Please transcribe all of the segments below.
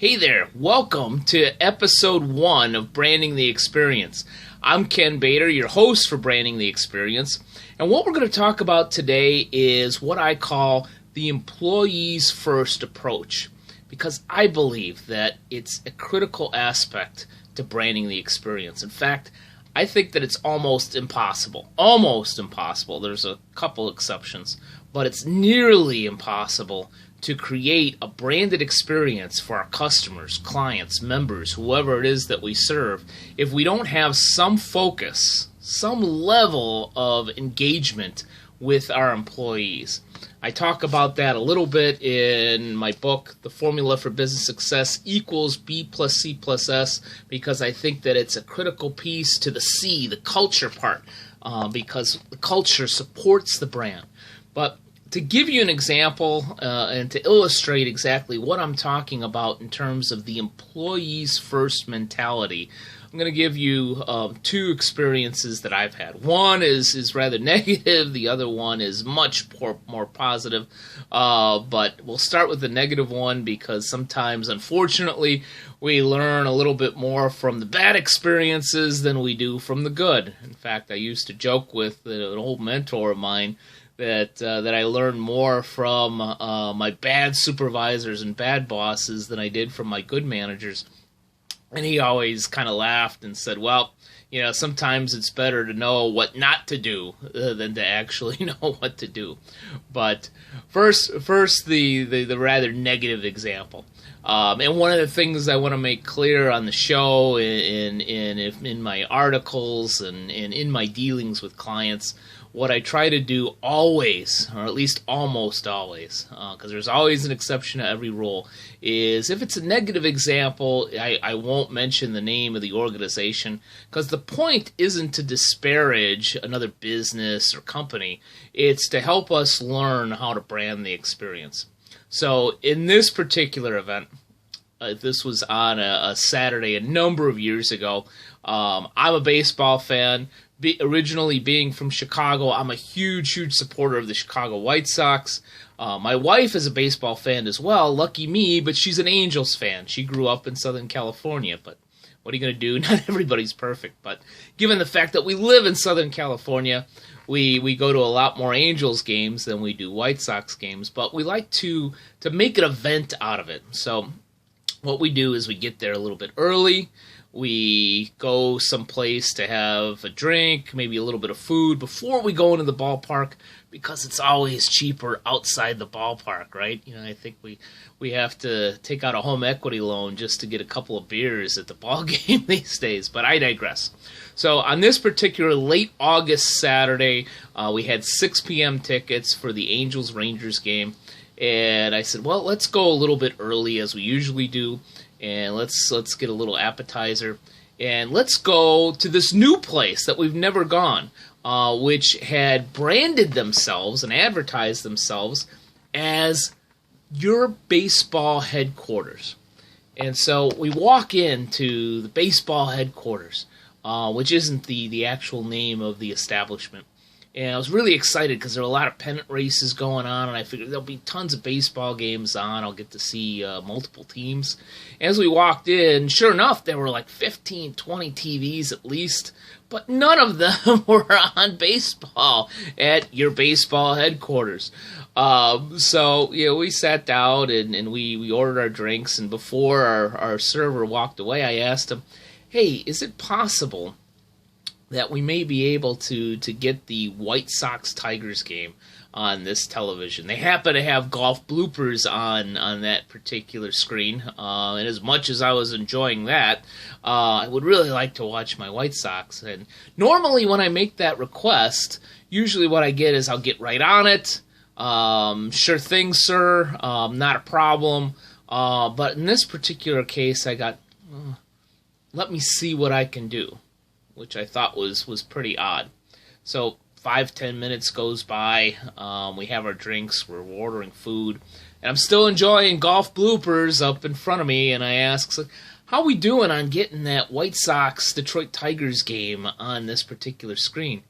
Hey there, welcome to episode 1 of Branding the Experience. I'm Ken Bader, your host for Branding the Experience, and what we're going to talk about today is what I call the employees first approach, because I believe that it's a critical aspect to branding the experience. In fact, I think that it's almost impossible. There's a couple exceptions, but it's nearly impossible to create a branded experience for our customers, clients, members, whoever it is that we serve, if we don't have some focus, some level of engagement with our employees. I talk about that a little bit in my book, The Formula for Business Success equals B plus C plus S, because I think that it's a critical piece to the C, the culture part, because the culture supports the brand. But to give you an example and to illustrate exactly what I'm talking about in terms of the employees first mentality, I'm going to give you two experiences that I've had. One is rather negative. The other one is much more positive. But we'll start with the negative one because sometimes, unfortunately, we learn a little bit more from the bad experiences than we do from the good. In fact, I used to joke with an old mentor of mine that I learned more from my bad supervisors and bad bosses than I did from my good managers. And he always kind of laughed and said, well, you know, sometimes it's better to know what not to do than to actually know what to do. But first the rather negative example. And one of the things I want to make clear on the show, in my articles and in my dealings with clients, what I try to do always, or at least almost always, because there's always an exception to every rule, is if it's a negative example, I won't mention the name of the organization, because the point isn't to disparage another business or company. It's to help us learn how to brand the experience. So in this particular event, this was on a Saturday a number of years ago. I'm a baseball fan. Originally being from Chicago, I'm a huge supporter of the Chicago White Sox. My wife is a baseball fan as well, lucky me, but she's an Angels fan. She grew up in Southern California, but what are you going to do? Not everybody's perfect, but given the fact that we live in Southern California, we go to a lot more Angels games than we do White Sox games, but we like to make an event out of it. So what we do is we get there a little bit early. We go someplace to have a drink, maybe a little bit of food before we go into the ballpark, because it's always cheaper outside the ballpark, right? You know, I think we have to take out a home equity loan just to get a couple of beers at the ball game these days, but I digress. So on this particular late August Saturday, we had 6 p.m. tickets for the Angels-Rangers game, and I said, well, let's go a little bit early as we usually do, and let's get a little appetizer, and let's go to this new place that we've never gone, which had branded themselves and advertised themselves as your baseball headquarters. And so we walk into the baseball headquarters, which isn't the actual name of the establishment. And I was really excited because there were a lot of pennant races going on, and I figured there'll be tons of baseball games on. I'll get to see multiple teams. As we walked in, sure enough, there were like 15, 20 TVs at least, but none of them were on baseball at your baseball headquarters. So, you know, we sat down and we ordered our drinks, and before our server walked away, I asked him, hey, is it possible that we may be able to get the White Sox-Tigers game on this television? They happen to have golf bloopers on that particular screen, and as much as I was enjoying that, I would really like to watch my White Sox. And normally when I make that request, usually what I get is I'll get right on it. Sure thing, sir. Not a problem. But in this particular case, I got, let me see what I can do, which I thought was pretty odd. So 5-10 minutes goes by. We have our drinks. We're ordering food. And I'm still enjoying golf bloopers up in front of me. And I ask, how we doing on getting that White Sox-Detroit Tigers game on this particular screen?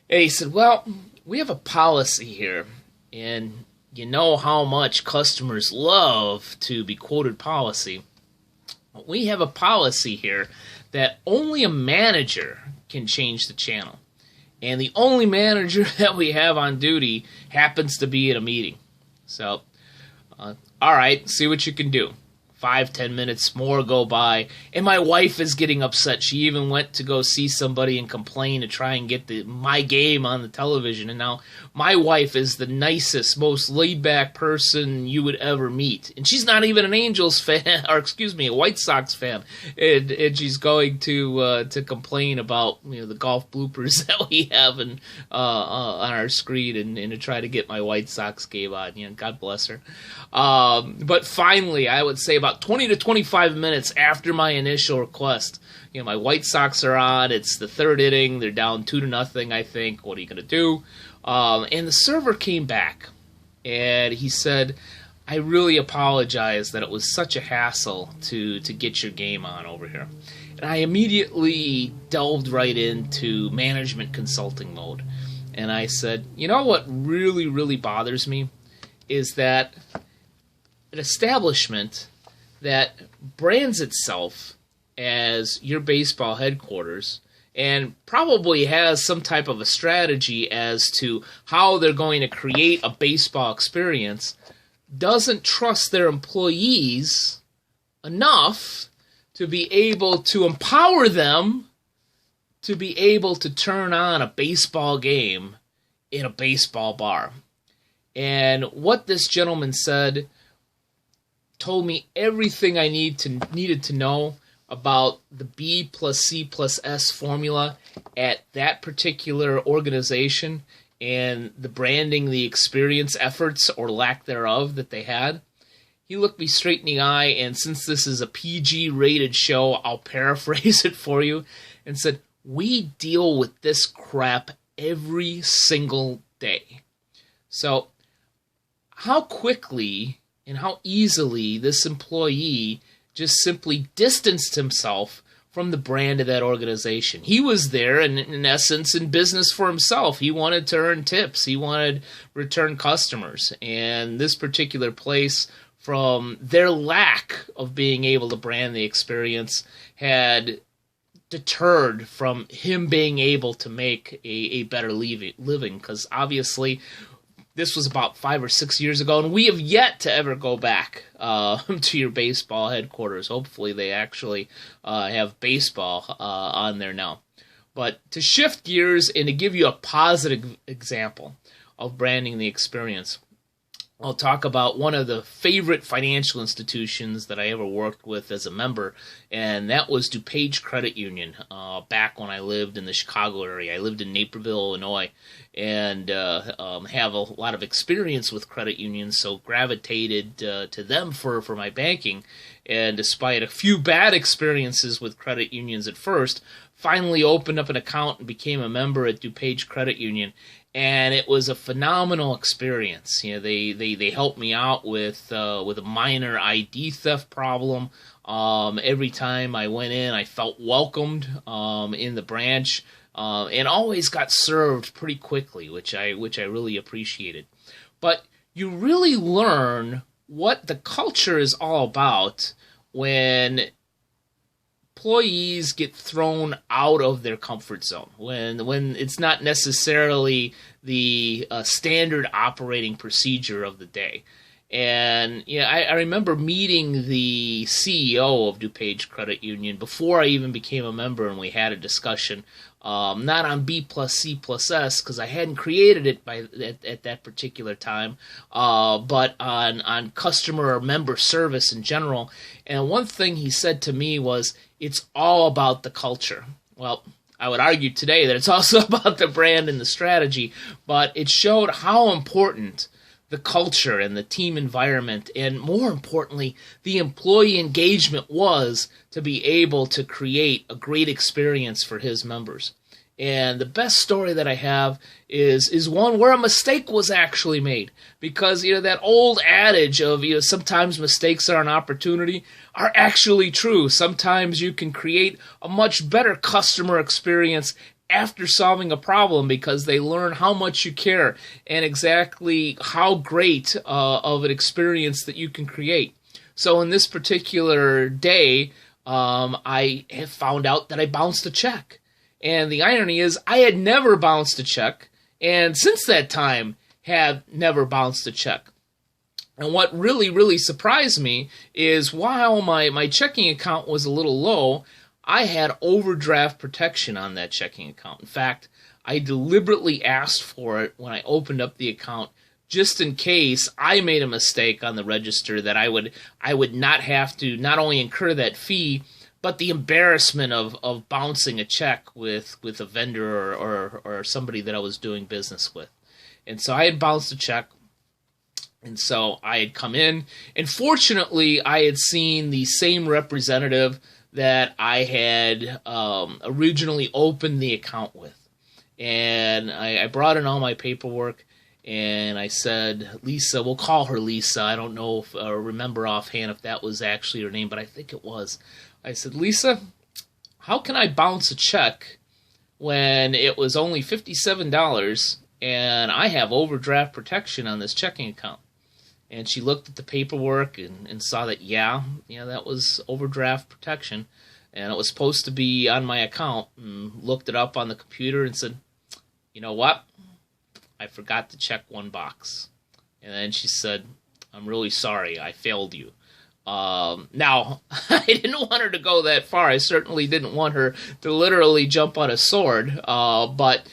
And he said, well, we have a policy here. And you know how much customers love to be quoted policy. We have a policy here that only a manager can change the channel. And the only manager that we have on duty happens to be at a meeting. So, all right, see what you can do. 5-10 minutes more go by, and my wife is getting upset. She even went to go see somebody and complain to try and get my game on the television. And now my wife is the nicest, most laid-back person you would ever meet. And she's not even an Angels fan, or a White Sox fan. And she's going to complain about the golf bloopers that we have on our screen, and to try to get my White Sox game on. God bless her. But finally, I would say about 20 to 25 minutes after my initial request, my White Sox are on. It's the third inning. They're down 2-0, I think. What are you going to do? And the server came back, and he said, I really apologize that it was such a hassle to get your game on over here. And I immediately delved right into management consulting mode. And I said, what really, really bothers me is that an establishment that brands itself as your baseball headquarters and probably has some type of a strategy as to how they're going to create a baseball experience doesn't trust their employees enough to be able to empower them to be able to turn on a baseball game in a baseball bar. And what this gentleman said told me everything I needed to know about the B plus C plus S formula at that particular organization and the branding, the experience efforts or lack thereof that they had. He looked me straight in the eye, and since this is a PG-rated show, I'll paraphrase it for you, and said, we deal with this crap every single day. So how quickly and how easily this employee just simply distanced himself from the brand of that organization. He was there, in essence, in business for himself. He wanted to earn tips. He wanted return customers. And this particular place, from their lack of being able to brand the experience, had deterred from him being able to make a better living. Because obviously, this was about 5 or 6 years ago, and we have yet to ever go back to your baseball headquarters. Hopefully they actually have baseball on there now. But to shift gears and to give you a positive example of branding the experience, I'll talk about one of the favorite financial institutions that I ever worked with as a member, and that was DuPage Credit Union, back when I lived in the Chicago area. I lived in Naperville, Illinois, and have a lot of experience with credit unions, so gravitated to them for my banking. And despite a few bad experiences with credit unions at first, finally opened up an account and became a member at DuPage Credit Union. And it was a phenomenal experience. They helped me out with a minor ID theft problem. Every time I went in, I felt welcomed in the branch, and always got served pretty quickly, which I really appreciated. But you really learn what the culture is all about when employees get thrown out of their comfort zone, when it's not necessarily the standard operating procedure of the day. And I remember meeting the CEO of DuPage Credit Union before I even became a member, and we had a discussion, not on B plus C plus S, because I hadn't created it at that particular time, but on customer or member service in general. And one thing he said to me was, it's all about the culture. Well, I would argue today that it's also about the brand and the strategy, but it showed how important the culture and the team environment, and more importantly, the employee engagement was to be able to create a great experience for his members. And the best story that I have is one where a mistake was actually made. Because, that old adage of, sometimes mistakes are an opportunity are actually true. Sometimes you can create a much better customer experience after solving a problem because they learn how much you care and exactly how great of an experience that you can create. So in this particular day, I have found out that I bounced a check. And the irony is I had never bounced a check, and since that time have never bounced a check. And what really, really surprised me is while my checking account was a little low, I had overdraft protection on that checking account. In fact, I deliberately asked for it when I opened up the account just in case I made a mistake on the register, that I would not have to not only incur that fee, but the embarrassment of bouncing a check with a vendor or somebody that I was doing business with. And so I had bounced a check, and so I had come in, and fortunately I had seen the same representative that I had originally opened the account with. And I brought in all my paperwork, and I said, Lisa, we'll call her Lisa. I don't know if remember offhand if that was actually her name, but I think it was. I said, Lisa, how can I bounce a check when it was only $57 and I have overdraft protection on this checking account? And she looked at the paperwork and saw that, yeah, that was overdraft protection, and it was supposed to be on my account, and looked it up on the computer and said, you know what? I forgot to check one box. And then she said, I'm really sorry, I failed you. Now, I didn't want her to go that far. I certainly didn't want her to literally jump on a sword, but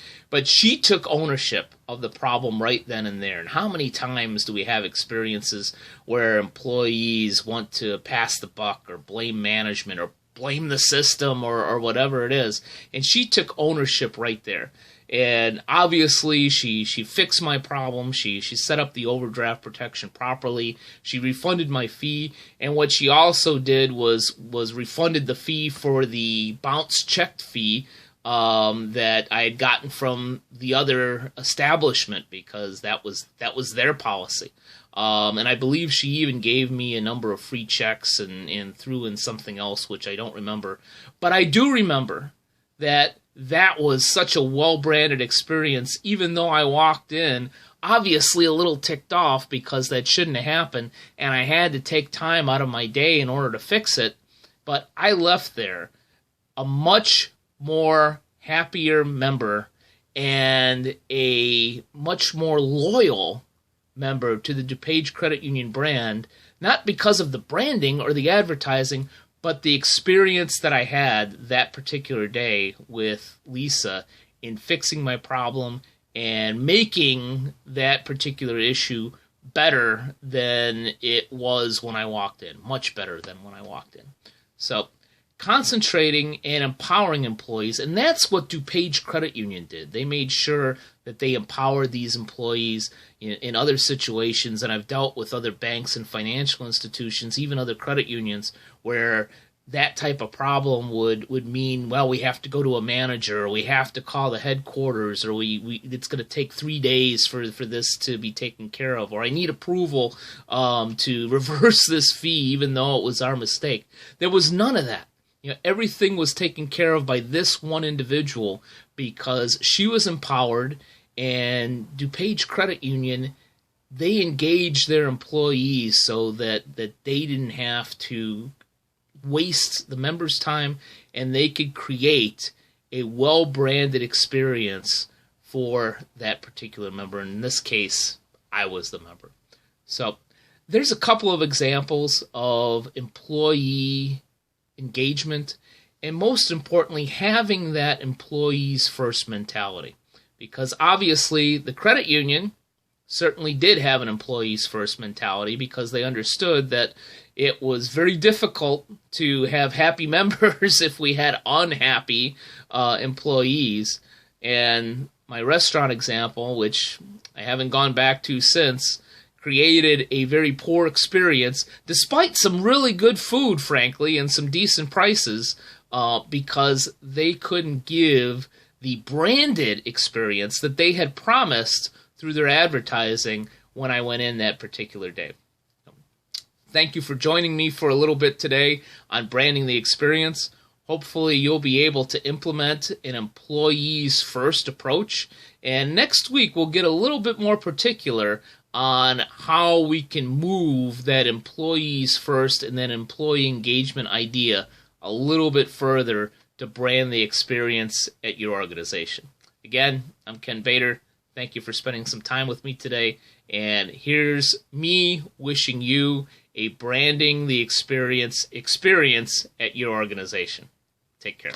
she took ownership of the problem right then and there. And how many times do we have experiences where employees want to pass the buck or blame management or blame the system or whatever it is? And she took ownership right there. And obviously, she fixed my problem. She set up the overdraft protection properly. She refunded my fee. And what she also did was refunded the fee for the bounce checked fee that I had gotten from the other establishment, because that was their policy. And I believe she even gave me a number of free checks and threw in something else, which I don't remember. But I do remember that was such a well-branded experience, even though I walked in obviously a little ticked off because that shouldn't have happened, and I had to take time out of my day in order to fix it. But I left there a much more happier member and a much more loyal member to the DuPage Credit Union brand, not because of the branding or the advertising, but the experience that I had that particular day with Lisa in fixing my problem and making that particular issue better than it was when I walked in. Much better than when I walked in. So, concentrating and empowering employees, and that's what DuPage Credit Union did. They made sure that they empowered these employees in other situations, and I've dealt with other banks and financial institutions, even other credit unions, where that type of problem would mean, well, we have to go to a manager, or we have to call the headquarters, or it's going to take 3 days for this to be taken care of, or I need approval to reverse this fee even though it was our mistake. There was none of that. Everything was taken care of by this one individual because she was empowered, and DuPage Credit Union, they engaged their employees so that they didn't have to waste the members' time, and they could create a well-branded experience for that particular member. In this case, I was the member. So there's a couple of examples of employee engagement, and most importantly, having that employees first mentality. Because obviously the credit union certainly did have an employees first mentality, because they understood that it was very difficult to have happy members if we had unhappy employees. And my restaurant example, which I haven't gone back to since, created a very poor experience, despite some really good food, frankly, and some decent prices, because they couldn't give the branded experience that they had promised through their advertising when I went in that particular day. Thank you for joining me for a little bit today on Branding the Experience. Hopefully you'll be able to implement an employees first approach. And next week we'll get a little bit more particular on how we can move that employees first and then employee engagement idea a little bit further to brand the experience at your organization. Again, I'm Ken Bader. Thank you for spending some time with me today. And here's me wishing you a branding the experience at your organization. Take care.